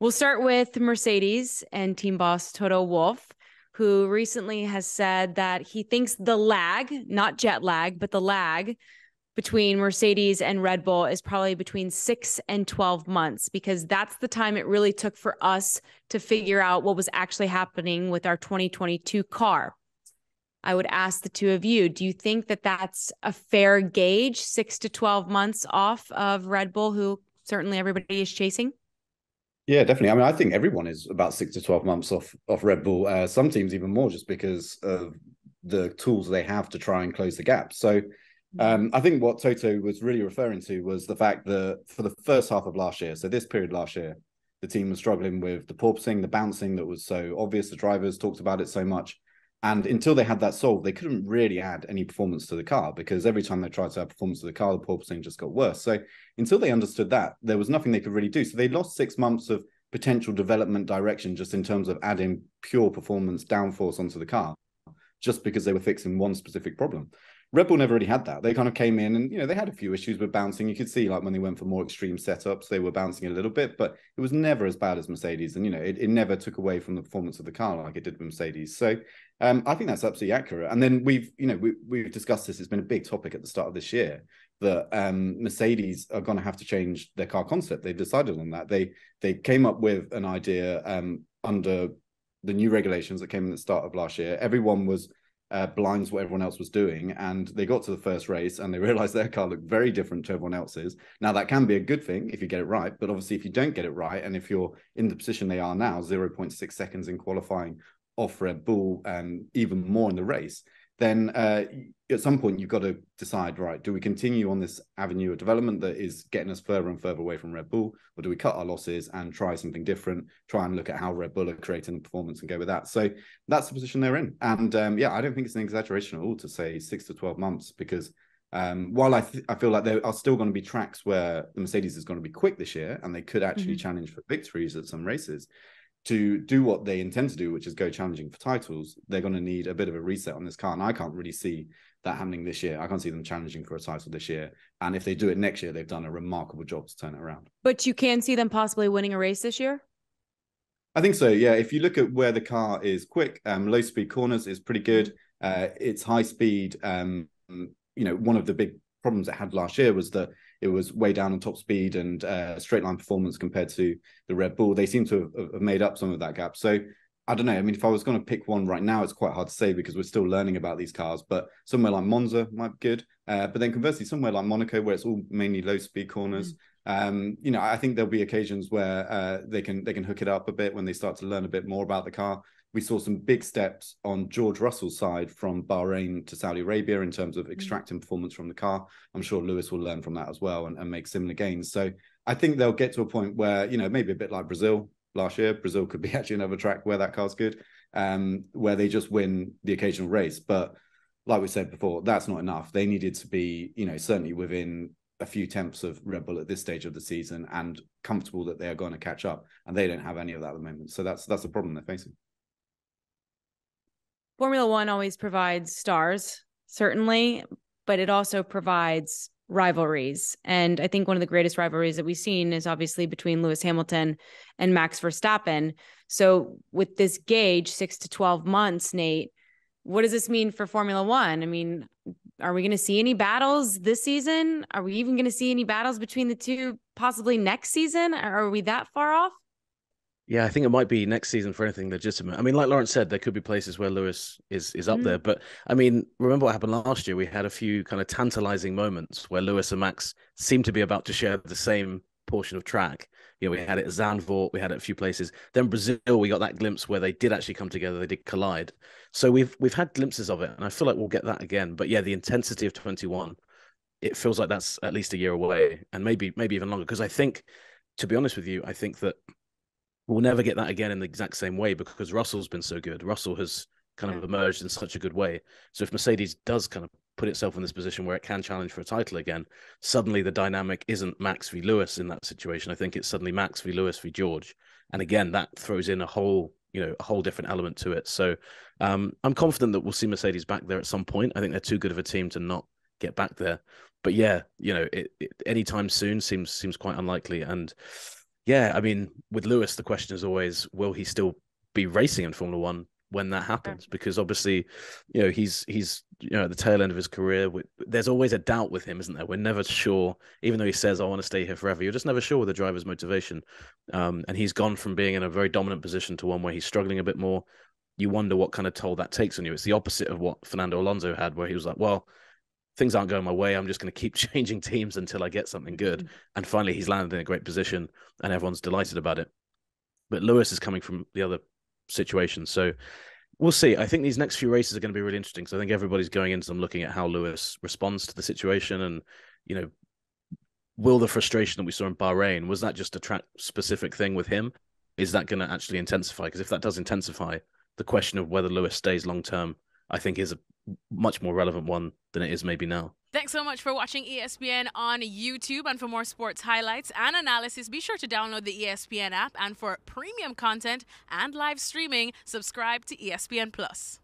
We'll start with Mercedes and team boss Toto Wolff, who recently has said that he thinks the lag, not jet lag, but the lag between Mercedes and Red Bull is probably between 6 and 12 months, because that's the time it really took for us to figure out what was actually happening with our 2022 car. I would ask the two of you, do you think that that's a fair gauge, 6 to 12 months off of Red Bull, who certainly everybody is chasing? Yeah, definitely. I mean, I think everyone is about 6 to 12 months off Red Bull. Some teams even more, just because of the tools they have to try and close the gap. So I think what Toto was really referring to was the fact that for the first half of last year, so this period last year, the team was struggling with the porpoising, the bouncing that was so obvious. The drivers talked about it so much. And until they had that solved, they couldn't really add any performance to the car, because every time they tried to add performance to the car, the porpoising just got worse. So until they understood that, there was nothing they could really do. So they lost 6 months of potential development direction just in terms of adding pure performance downforce onto the car, just because they were fixing one specific problem. Red Bull never really had that. They kind of came in and, they had a few issues with bouncing. You could see, like, when they went for more extreme setups, they were bouncing a little bit, but it was never as bad as Mercedes. And, it never took away from the performance of the car like it did with Mercedes. So I think that's absolutely accurate. And then we've discussed this. It's been a big topic at the start of this year that Mercedes are going to have to change their car concept. They've decided on that. They came up with an idea under the new regulations that came in at the start of last year. Everyone was blind to what everyone else was doing, and they got to the first race and they realized their car looked very different to everyone else's. Now, that can be a good thing if you get it right, but obviously if you don't get it right, and if you're in the position they are now, 0.6 seconds in qualifying off Red Bull, and even more in the race, then at some point you've got to decide, right, do we continue on this avenue of development that is getting us further and further away from Red Bull, or do we cut our losses and try something different, try and look at how Red Bull are creating the performance and go with that? So that's the position they're in. And I don't think it's an exaggeration at all to say 6 to 12 months, because while I feel like there are still going to be tracks where the Mercedes is going to be quick this year and they could actually challenge for victories at some races, to do what they intend to do, which is go challenging for titles, they're going to need a bit of a reset on this car. And I can't really see that happening this year. I can't see them challenging for a title this year. And if they do it next year, they've done a remarkable job to turn it around. But you can see them possibly winning a race this year? I think so, yeah. If you look at where the car is quick, low speed corners is pretty good. It's high speed. One of the big problems it had last year was that it was way down on top speed and straight line performance compared to the Red Bull. They seem to have made up some of that gap. So I don't know. I mean, if I was going to pick one right now, it's quite hard to say because we're still learning about these cars. But somewhere like Monza might be good. But then conversely, somewhere like Monaco, where it's all mainly low speed corners, I think there'll be occasions where they can hook it up a bit when they start to learn a bit more about the car. We saw some big steps on George Russell's side from Bahrain to Saudi Arabia in terms of extracting performance from the car. I'm sure Lewis will learn from that as well and make similar gains. So I think they'll get to a point where, maybe a bit like Brazil last year. Brazil could be actually another track where that car's good, where they just win the occasional race. But like we said before, that's not enough. They needed to be, certainly within a few tenths of Red Bull at this stage of the season and comfortable that they are going to catch up. And they don't have any of that at the moment. So that's the problem they're facing. Formula One always provides stars, certainly, but it also provides rivalries. And I think one of the greatest rivalries that we've seen is obviously between Lewis Hamilton and Max Verstappen. So with this gauge, 6 to 12 months, Nate, what does this mean for Formula One? I mean, are we going to see any battles this season? Are we even going to see any battles between the two possibly next season? Are we that far off? Yeah, I think it might be next season for anything legitimate. I mean, like Laurence said, there could be places where Lewis is up there. But I mean, remember what happened last year? We had a few kind of tantalizing moments where Lewis and Max seemed to be about to share the same portion of track. We had it at Zandvoort, we had it at a few places. Then Brazil, we got that glimpse where they did actually come together, they did collide. So we've had glimpses of it, and I feel like we'll get that again. But yeah, the intensity of 21, it feels like that's at least a year away, and maybe even longer. Because I think, to be honest with you, I think that we'll never get that again in the exact same way because Russell's been so good. Russell has kind of emerged in such a good way. So if Mercedes does kind of put itself in this position where it can challenge for a title again, suddenly the dynamic isn't Max v Lewis in that situation. I think it's suddenly Max v Lewis v George. And again, that throws in a whole different element to it. So I'm confident that we'll see Mercedes back there at some point. I think they're too good of a team to not get back there. But yeah, anytime soon seems quite unlikely. And Yeah, I mean, with Lewis, the question is always, will he still be racing in Formula One when that happens? Because obviously, he's at the tail end of his career. There's always a doubt with him, isn't there? We're never sure, even though he says, "I want to stay here forever." You're just never sure with the driver's motivation. And he's gone from being in a very dominant position to one where he's struggling a bit more. You wonder what kind of toll that takes on you. It's the opposite of what Fernando Alonso had, where he was like, "Well, things aren't going my way. I'm just going to keep changing teams until I get something good." And finally, he's landed in a great position and everyone's delighted about it. But Lewis is coming from the other situation. So we'll see. I think these next few races are going to be really interesting. So I think everybody's going into them looking at how Lewis responds to the situation. And, will the frustration that we saw in Bahrain, was that just a track specific thing with him? Is that going to actually intensify? Because if that does intensify, the question of whether Lewis stays long term, I think is a much more relevant one than it is maybe now. Thanks so much for watching ESPN on YouTube. And for more sports highlights and analysis, be sure to download the ESPN app. And for premium content and live streaming, subscribe to ESPN Plus.